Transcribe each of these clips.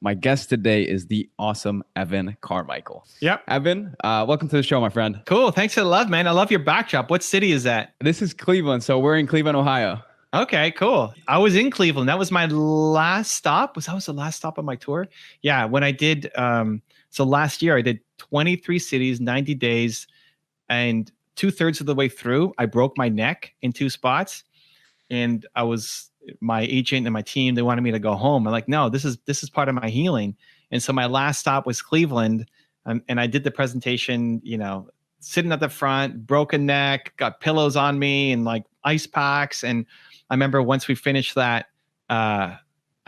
My guest today is the awesome Evan Carmichael. Yep. Evan, welcome to the show, my friend. Cool. Thanks for the love, man. I love your backdrop. What city is that? This is Cleveland, so we're in Cleveland, Ohio. Okay, cool. I was in Cleveland. That was my last stop. That was the last stop on my tour? Yeah, when I did so last year I did 23 cities, 90 days, and 2/3 of the way through, I broke my neck in two spots. And my agent and my team, they wanted me to go home. I'm like, no, this is part of my healing. And so my last stop was Cleveland. And I did the presentation, sitting at the front, broken neck, got pillows on me and like ice packs. And I remember once we finished that, I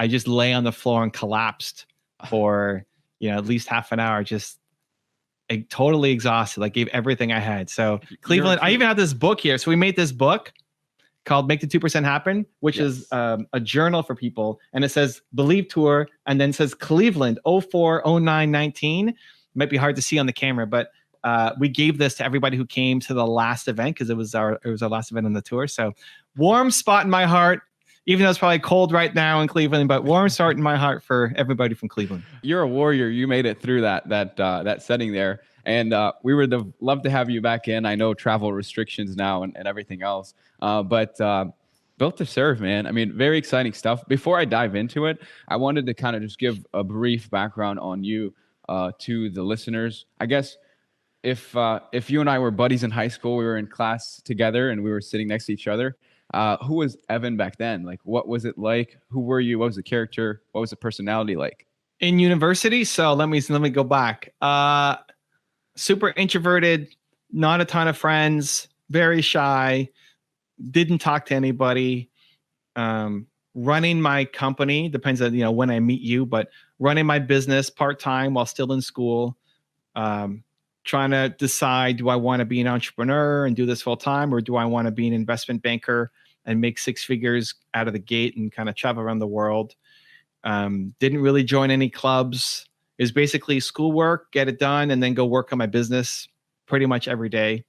just lay on the floor and collapsed for, at least half an hour, just totally exhausted. Like gave everything I had. So Cleveland, I even have this book here. So we made this book called Make the 2% Happen, which is a journal for people. And it says Believe Tour and then says Cleveland 04, 09, 19. It might be hard to see on the camera, but we gave this to everybody who came to the last event because it was our last event on the tour. So warm spot in my heart, even though it's probably cold right now in Cleveland, but warm spot in my heart for everybody from Cleveland. You're a warrior. You made it through that setting there. And we would love to have you back in. I know travel restrictions now and everything else, but built to serve, man. I mean, very exciting stuff. Before I dive into it, I wanted to kind of just give a brief background on you to the listeners. I guess if you and I were buddies in high school, we were in class together and we were sitting next to each other. Who was Evan back then? Like, what was it like? Who were you? What was the character? What was the personality like? In university? So let me go back. Super introverted, not a ton of friends, very shy, didn't talk to anybody. Running my company, depends on when I meet you, but running my business part-time while still in school. Trying to decide, do I want to be an entrepreneur and do this full-time, or do I want to be an investment banker and make six figures out of the gate and kind of travel around the world? Didn't really join any clubs. Is basically schoolwork, get it done, and then go work on my business pretty much every day.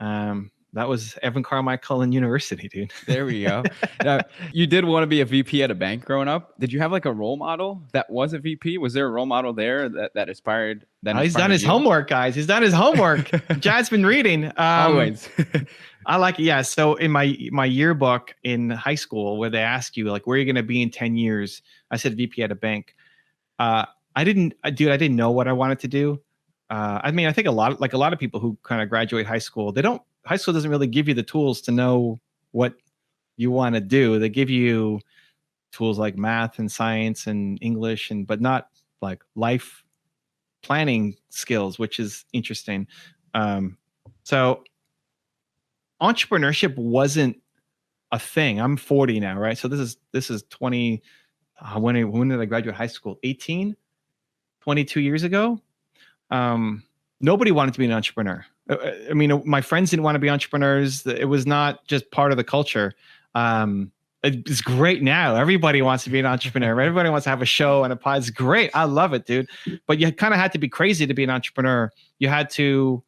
That was Evan Carmichael in university, dude. There we go. Now, you did want to be a VP at a bank growing up. Did you have like a role model that was a VP? Was there a role model there that inspired? He's done his homework, guys. He's done his homework. Jad's been reading. Always. I like it. Yeah. So in my yearbook in high school, where they ask you like, where are you going to be in 10 years? I said VP at a bank. I didn't know what I wanted to do. I mean, I think a lot of people who kind of graduate high school, high school doesn't really give you the tools to know what you want to do. They give you tools like math and science and English, but not like life planning skills, which is interesting. So entrepreneurship wasn't a thing. I'm 40 now, right? So this is 20. When did I graduate high school? 18. 22 years ago. Nobody wanted to be an entrepreneur. I mean, my friends didn't want to be entrepreneurs. It was not just part of the culture. It's great now. Everybody wants to be an entrepreneur. Everybody wants to have a show and a pod. It's great. I love it, dude. But you kind of had to be crazy to be an entrepreneur. You had to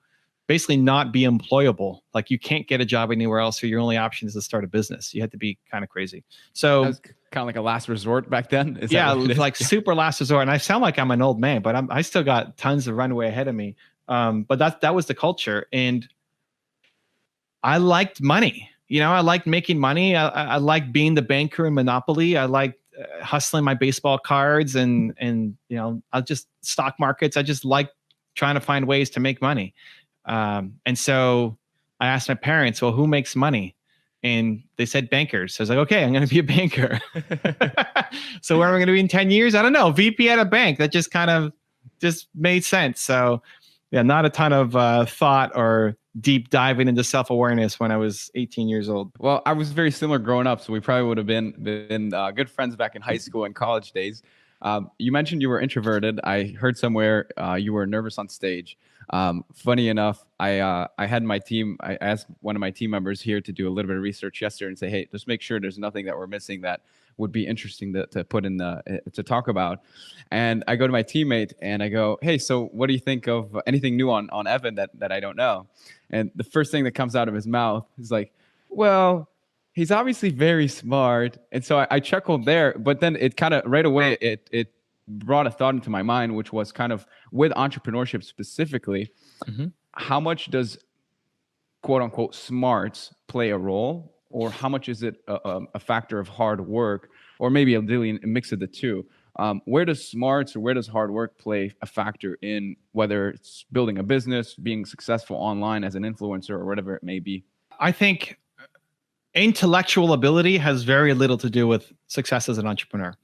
basically not be employable. Like you can't get a job anywhere else, so your only option is to start a business. You had to be kind of crazy. So that was kind of like a last resort back then. Yeah, like super last resort. And I sound like I'm an old man, but I still got tons of runway ahead of me. But that was the culture, and I liked money. I liked making money. I liked being the banker in Monopoly. I liked hustling my baseball cards and I just stock markets. I just liked trying to find ways to make money. And so I asked my parents, well, who makes money? And they said bankers. So I was like, okay, I'm going to be a banker. So where am I going to be in 10 years? I don't know. VP at a bank. That just kind of just made sense. So yeah, not a ton of thought or deep diving into self-awareness when I was 18 years old. Well, I was very similar growing up. So we probably would have been good friends back in high school and college days. You mentioned you were introverted. I heard somewhere you were nervous on stage. Funny enough, I had my team. I asked one of my team members here to do a little bit of research yesterday and say, hey, just make sure there's nothing that we're missing that would be interesting to put in to talk about. And I go to my teammate and I go, hey, so what do you think of anything new on Evan that I don't know? And the first thing that comes out of his mouth is like, well, he's obviously very smart. And so I chuckled there, but then it kind of right away, it brought a thought into my mind, which was kind of with entrepreneurship specifically, how much does quote unquote smarts play a role, or how much is it a factor of hard work, or maybe a mix of the two? Where does smarts or where does hard work play a factor in whether it's building a business, being successful online as an influencer, or whatever it may be? I think intellectual ability has very little to do with success as an entrepreneur.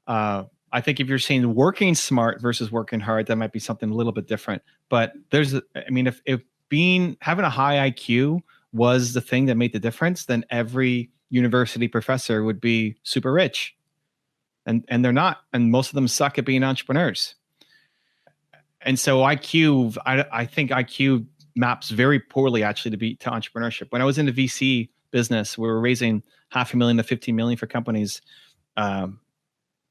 I think if you're saying working smart versus working hard, that might be something a little bit different. But if having a high IQ was the thing that made the difference, then every university professor would be super rich. And they're not. And most of them suck at being entrepreneurs. And so IQ, I think IQ maps very poorly actually to entrepreneurship. When I was in the VC business, we were raising $500,000 to $15 million for companies.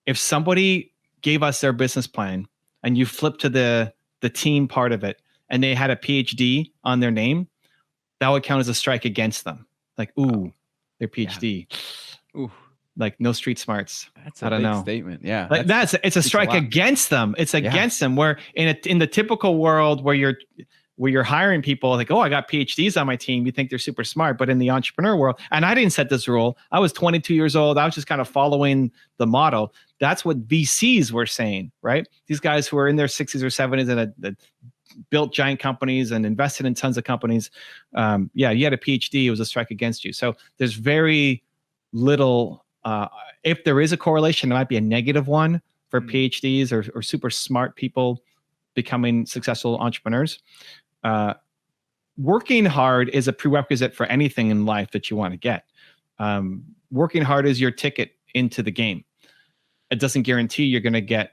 If somebody gave us their business plan and you flip to the team part of it and they had a PhD on their name, that would count as a strike against them. Like, ooh, their PhD. Yeah. Ooh. Like no street smarts. That's a big statement. Yeah. Like it's a strike against them. It's against them. Where in the typical world where you're hiring people like, oh, I got PhDs on my team, you think they're super smart. But in the entrepreneur world, and I didn't set this rule. I was 22 years old. I was just kind of following the model. That's what VCs were saying, right? These guys who are in their 60s or 70s and built giant companies and invested in tons of companies. You had a PhD, it was a strike against you. So there's very little. If there is a correlation, it might be a negative one for PhDs or super smart people becoming successful entrepreneurs. Working hard is a prerequisite for anything in life that you want to get. Working hard is your ticket into the game. It doesn't guarantee you're going to get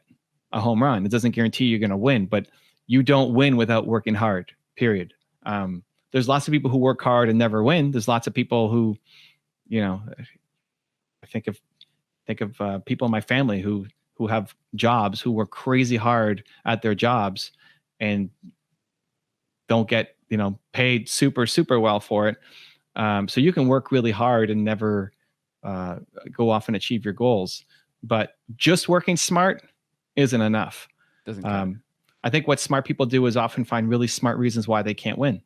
a home run. It doesn't guarantee you're going to win, but you don't win without working hard, period. There's lots of people who work hard and never win. There's lots of people who, I think of people in my family who have jobs, who work crazy hard at their jobs and don't get, paid super, super well for it. So you can work really hard and never go off and achieve your goals. But just working smart isn't enough. Doesn't count. I think what smart people do is often find really smart reasons why they can't win.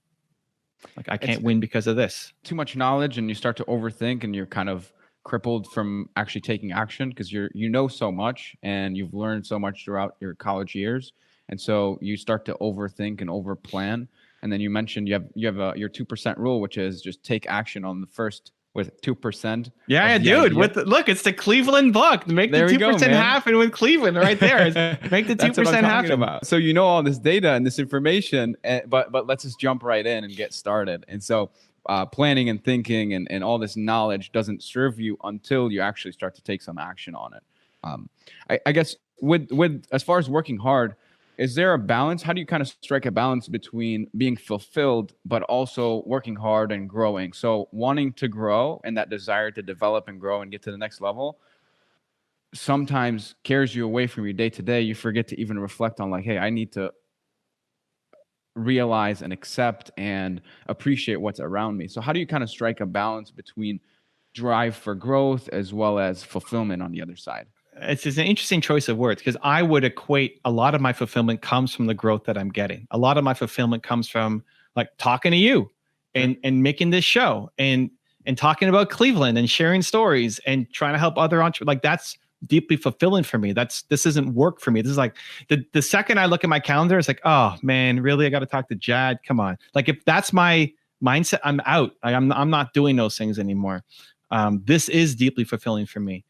Like, I can't win because of this. Too much knowledge and you start to overthink and you're kind of crippled from actually taking action because you know so much and you've learned so much throughout your college years. And so you start to overthink and overplan. And then you mentioned you have your 2% rule, which is just take action on the first with 2%. Yeah, dude. Look, it's the Cleveland book. Make the 2% happen with Cleveland right there. Make the 2% happen. So you know all this data and this information, but let's just jump right in and get started. And so planning and thinking and all this knowledge doesn't serve you until you actually start to take some action on it. I guess with as far as working hard, is there a balance? How do you kind of strike a balance between being fulfilled, but also working hard and growing? So wanting to grow and that desire to develop and grow and get to the next level sometimes carries you away from your day to day. You forget to even reflect on like, hey, I need to realize and accept and appreciate what's around me. So how do you kind of strike a balance between drive for growth as well as fulfillment on the other side? It's an interesting choice of words because I would equate a lot of my fulfillment comes from the growth that I'm getting. A lot of my fulfillment comes from like talking to you and making this show and talking about Cleveland and sharing stories and trying to help other entrepreneurs. Like that's deeply fulfilling for me. This isn't work for me. This is like the second I look at my calendar, it's like, oh man, really? I got to talk to Jad. Come on. Like if that's my mindset, I'm out. I'm not doing those things anymore. This is deeply fulfilling for me.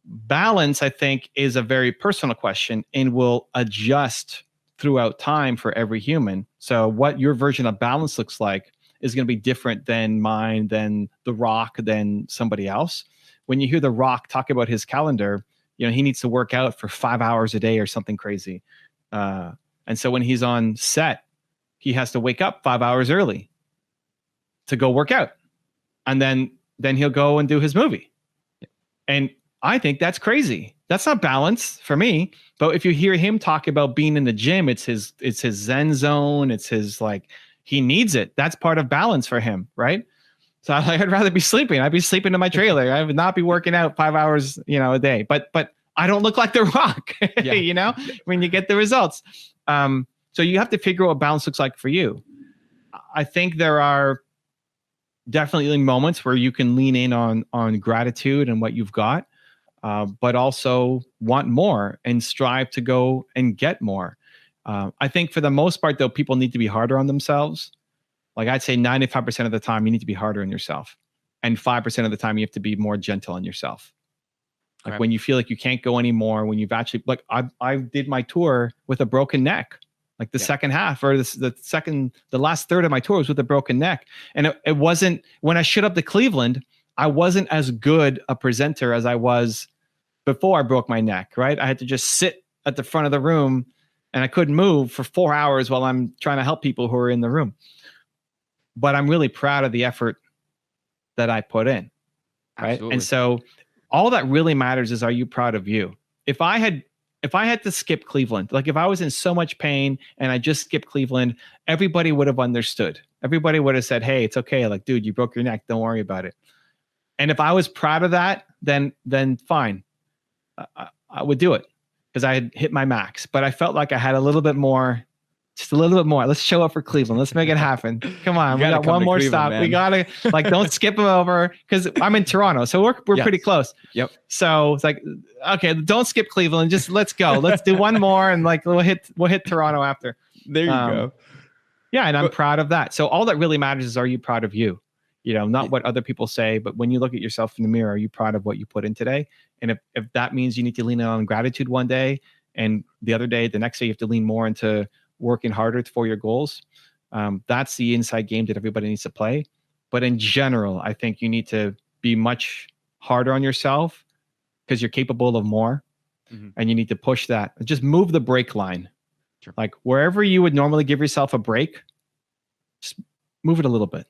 Balance, I think, is a very personal question and will adjust throughout time for every human. So what your version of balance looks like is going to be different than mine, than The Rock, than somebody else. When you hear The Rock talk about his calendar, he needs to work out for 5 hours a day or something crazy. And so when he's on set, he has to wake up 5 hours early to go work out. And then he'll go and do his movie. And I think that's crazy. That's not balance for me. But if you hear him talk about being in the gym, it's his Zen zone. It's his he needs it. That's part of balance for him, right? So I'd rather be sleeping. I'd be sleeping in my trailer. I would not be working out 5 hours, a day. But I don't look like The Rock, Yeah. you know, when you get the results. So you have to figure out what balance looks like for you. I think there are definitely moments where you can lean in on gratitude and what you've got, but also want more and strive to go and get more. I think for the most part, though, people need to be harder on themselves. Like I'd say 95% of the time, you need to be harder on yourself. And 5% of the time, you have to be more gentle on yourself. Like Okay. when you feel like you can't go anymore, when you've actually, like I did my tour with a broken neck. Like the second half or the last third of my tour was with a broken neck. And it wasn't, when I showed up to Cleveland, I wasn't as good a presenter as I was before I broke my neck, right? I had to just sit at the front of the room and I couldn't move for 4 hours while I'm trying to help people who are in the room. But I'm really proud of the effort that I put in, right? Absolutely. And so all that really matters is, are you proud of you? If I had to skip Cleveland, like if I was in so much pain and I just skipped Cleveland, everybody would have understood. Everybody would have said, hey, it's okay. Like, dude, you broke your neck. Don't worry about it. And if I was proud of that, then fine. I would do it because I had hit my max. But I felt like I had a little bit more, just a little bit more. Let's show up for Cleveland. Let's make it happen. Come on. We got one more stop. Man. We got to, like, don't skip them over because I'm in Toronto. So we're pretty close. Yep. So it's like, okay, don't skip Cleveland. Just let's go. Let's do one more. And like, we'll hit Toronto after. There you go. Yeah. And I'm proud of that. So all that really matters is, are you proud of you? You know, not what other people say, but when you look at yourself in the mirror, are you proud of what you put in today? And if that means you need to lean on gratitude one day and the next day you have to lean more into working harder for your goals, that's the inside game that everybody needs to play. But in general, I think you need to be much harder on yourself because you're capable of more, and you need to push that. Just move the brake line. Sure. Like wherever you would normally give yourself a break, just move it a little bit.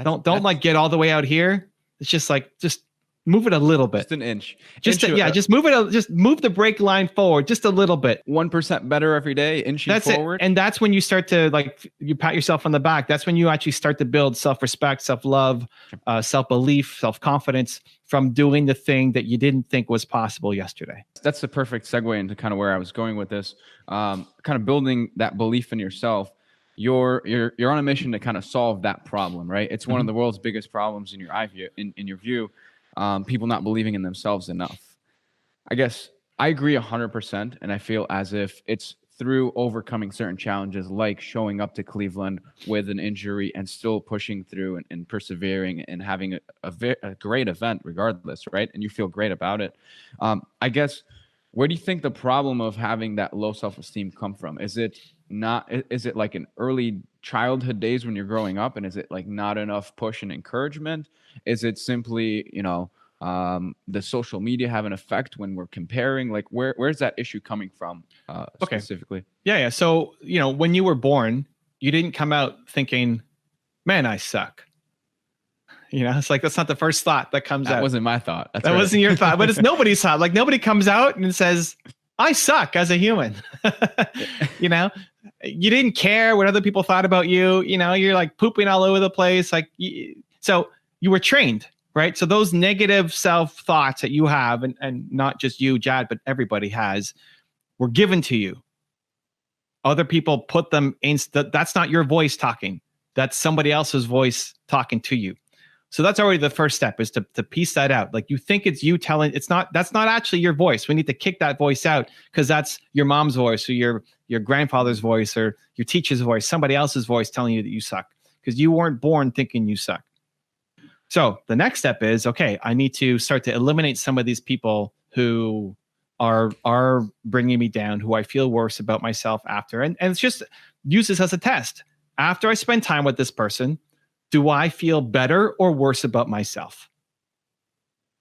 Don't like get all the way out here. It's just like, just move it a little bit. Just an inch. Just move it. Just move the brake line forward just a little bit. 1% better every day, inching forward. And that's when you start to, like, you pat yourself on the back. That's when you actually start to build self-respect, self-love, self-belief, self-confidence from doing the thing that you didn't think was possible yesterday. That's the perfect segue into kind of where I was going with this. Kind of building that belief in yourself. You're on a mission to kind of solve that problem, right? It's one of the world's biggest problems in your view. People not believing in themselves enough. I guess I agree 100%, and I feel as if it's through overcoming certain challenges, like showing up to Cleveland with an injury and still pushing through and persevering and having a great event regardless, right? And you feel great about it. I guess, where do you think the problem of having that low self-esteem come from? Is it like in early childhood days when you're growing up, and is it like not enough push and encouragement? Is it simply, the social media have an effect when we're comparing? Like where's that issue coming from specifically? Yeah. So, when you were born, you didn't come out thinking, man, I suck. It's like, that's not the first thought that comes out. That wasn't my thought. That wasn't your thought, but it's nobody's thought. Like nobody comes out and says, I suck as a human. You didn't care what other people thought about you. You're like pooping all over the place. Like, so you were trained, right? So those negative self thoughts that you have, and not just you, Jad, but everybody has, were given to you. Other people put them in. That's not your voice talking. That's somebody else's voice talking to you. So that's already the first step, is to piece that out. Like, you think it's you telling, that's not actually your voice. We need to kick that voice out, because that's your mom's voice, or your grandfather's voice, or your teacher's voice, somebody else's voice telling you that you suck, because you weren't born thinking you suck. So the next step is, okay, I need to start to eliminate some of these people who are bringing me down, who I feel worse about myself after. And it's just, use this as a test. After I spend time with this person, do I feel better or worse about myself?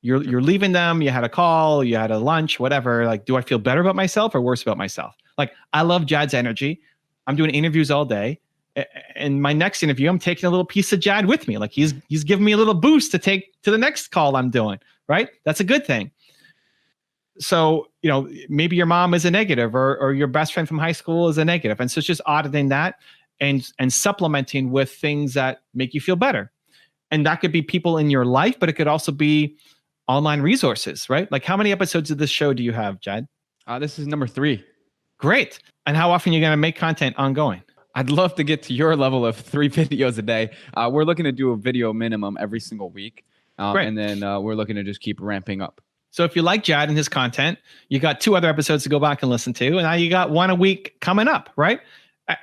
You're leaving them, you had a call, you had a lunch, whatever. Like, do I feel better about myself or worse about myself? Like, I love Jad's energy. I'm doing interviews all day. In my next interview, I'm taking a little piece of Jad with me. Like, he's giving me a little boost to take to the next call I'm doing, right? That's a good thing. So, maybe your mom is a negative, or your best friend from high school is a negative. And so it's just auditing that and supplementing with things that make you feel better. And that could be people in your life, but it could also be online resources, right? Like, how many episodes of this show do you have, Jad? This is number 3. Great. And how often are you going to make content ongoing? I'd love to get to your level of 3 videos a day. We're looking to do a video minimum every single week. Great. And then we're looking to just keep ramping up. So if you like Jad and his content, you got 2 other episodes to go back and listen to. And now you got 1 a week coming up, right?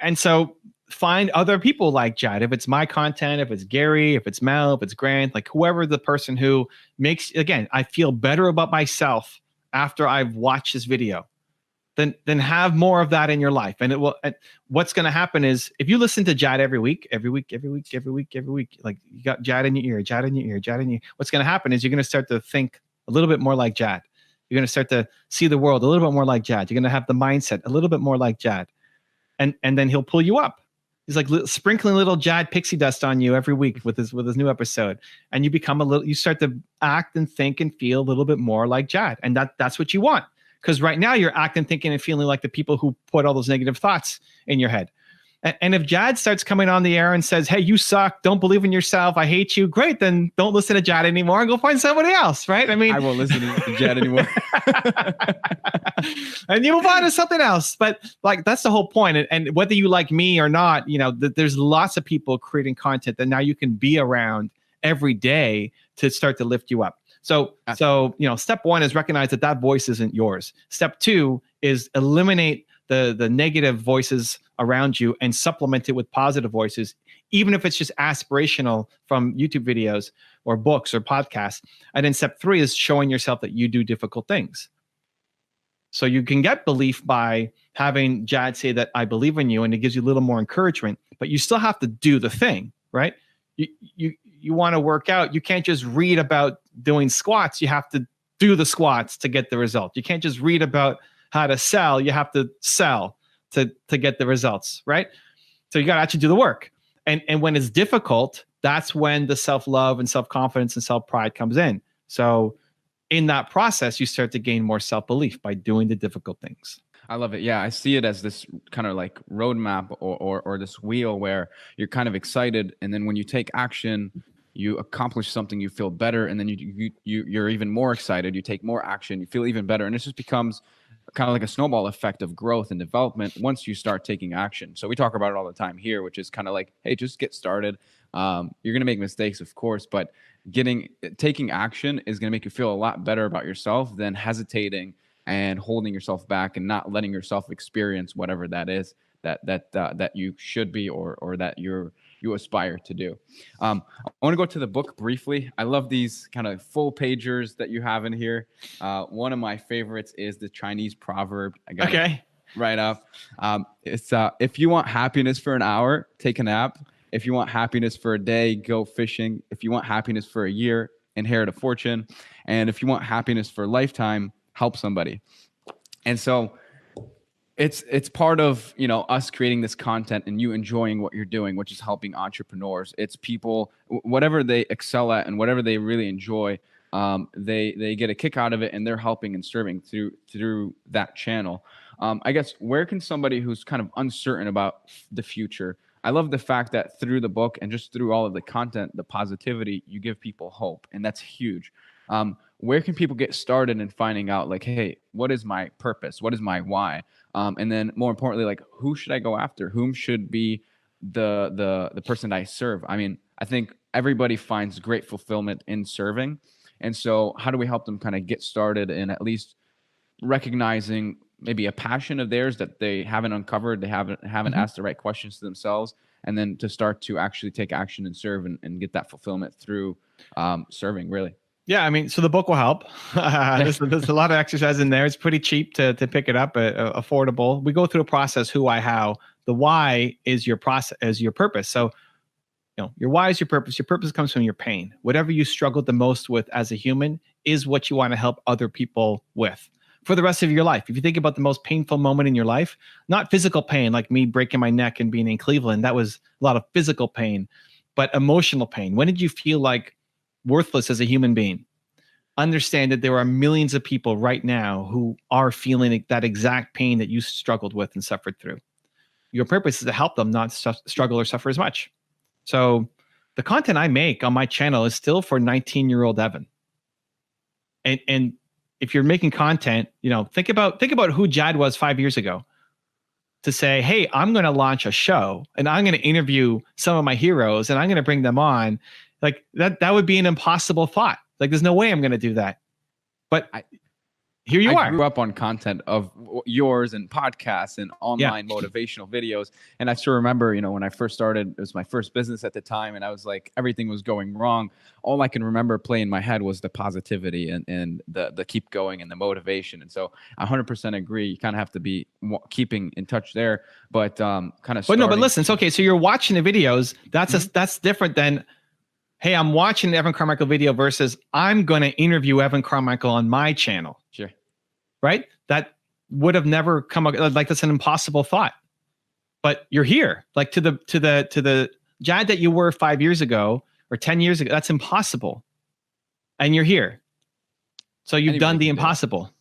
And so find other people like Jad. If it's my content, if it's Gary, if it's Mel, if it's Grant, like whoever the person who makes, again, I feel better about myself after I've watched this video, then have more of that in your life. And it will, what's going to happen is if you listen to Jad every week, like you got Jad in your ear, Jad in your ear, Jad in your ear, what's going to happen is you're going to start to think a little bit more like Jad. You're going to start to see the world a little bit more like Jad. You're going to have the mindset a little bit more like Jad. And then he'll pull you up. He's like sprinkling little Jad pixie dust on you every week with his new episode. And you become you start to act and think and feel a little bit more like Jad. And that's what you want. Because right now you're acting, thinking, and feeling like the people who put all those negative thoughts in your head. And if Jad starts coming on the air and says, hey, you suck, don't believe in yourself, I hate you, great, then don't listen to Jad anymore and go find somebody else, right? I mean, I won't listen to Jad anymore. And you move on to something else. But like, that's the whole point. And whether you like me or not, there's lots of people creating content that now you can be around every day to start to lift you up. So step 1 is recognize that voice isn't yours. Step 2 is eliminate the negative voices around you and supplement it with positive voices, even if it's just aspirational from YouTube videos or books or podcasts. And then step 3 is showing yourself that you do difficult things. So you can get belief by having Jad say that I believe in you, and it gives you a little more encouragement, but you still have to do the thing, right? You want to work out. You can't just read about doing squats. You have to do the squats to get the result. You can't just read about how to sell. You have to sell to get the results, right? So you got to actually do the work. And when it's difficult, that's when the self-love and self-confidence and self-pride comes in. So in that process, you start to gain more self-belief by doing the difficult things. I love it. Yeah, I see it as this kind of like roadmap or this wheel where you're kind of excited, and then when you take action, you accomplish something, you feel better, and then you're even more excited. You take more action, you feel even better, and it just becomes kind of like a snowball effect of growth and development once you start taking action. So we talk about it all the time here, which is kind of like, hey, just get started. You're going to make mistakes, of course, but taking action is going to make you feel a lot better about yourself than hesitating and holding yourself back and not letting yourself experience whatever that is that you should be or that you aspire to do. I want to go to the book briefly. I love these kind of full pagers that you have in here. One of my favorites is the Chinese proverb. I got it right up. It's if you want happiness for an hour, take a nap. If you want happiness for a day, go fishing. If you want happiness for a year, inherit a fortune. And if you want happiness for a lifetime, help somebody. And so it's part of, us creating this content and you enjoying what you're doing, which is helping entrepreneurs. It's people, whatever they excel at and whatever they really enjoy, they get a kick out of it, and they're helping and serving through that channel. I guess, where can somebody who's kind of uncertain about the future, I love the fact that through the book and just through all of the content, the positivity, you give people hope, and that's huge. Where can people get started in finding out, like, hey, what is my purpose? What is my why? And then more importantly, like, who should I go after? Whom should be the person I serve? I mean, I think everybody finds great fulfillment in serving. And so how do we help them kind of get started in at least recognizing maybe a passion of theirs that they haven't uncovered, they haven't asked the right questions to themselves, and then to start to actually take action and serve and get that fulfillment through serving, really? Yeah, I mean, so the book will help. There's a lot of exercise in there. It's pretty cheap to pick it up, affordable. We go through a process: who, why, how. The why is your process, is your purpose. So, your why is your purpose. Your purpose comes from your pain. Whatever you struggled the most with as a human is what you want to help other people with for the rest of your life. If you think about the most painful moment in your life, not physical pain like me breaking my neck and being in Cleveland, that was a lot of physical pain, but emotional pain. When did you feel like worthless as a human being? Understand that there are millions of people right now who are feeling that exact pain that you struggled with and suffered through. Your purpose is to help them not struggle or suffer as much. So the content I make on my channel is still for 19-year-old Evan. And if you're making content, think about who Jad was 5 years ago. To say, hey, I'm going to launch a show and I'm going to interview some of my heroes and I'm going to bring them on. Like that would be an impossible thought. Like there's no way I'm going to do that. But here you are. I grew up on content of yours and podcasts and online motivational videos. And I still remember, when I first started, it was my first business at the time. And I was like, everything was going wrong. All I can remember playing in my head was the positivity and the keep going and the motivation. And so I 100% agree. You kind of have to be keeping in touch there, but But listen, it's okay. So you're watching the videos. That's different than, hey, I'm watching the Evan Carmichael video versus I'm going to interview Evan Carmichael on my channel. Sure. Right? That would have never come up. Like that's an impossible thought. But you're here. Like to the Jad that you were 5 years ago or 10 years ago, that's impossible. And you're here. So you've done the impossible.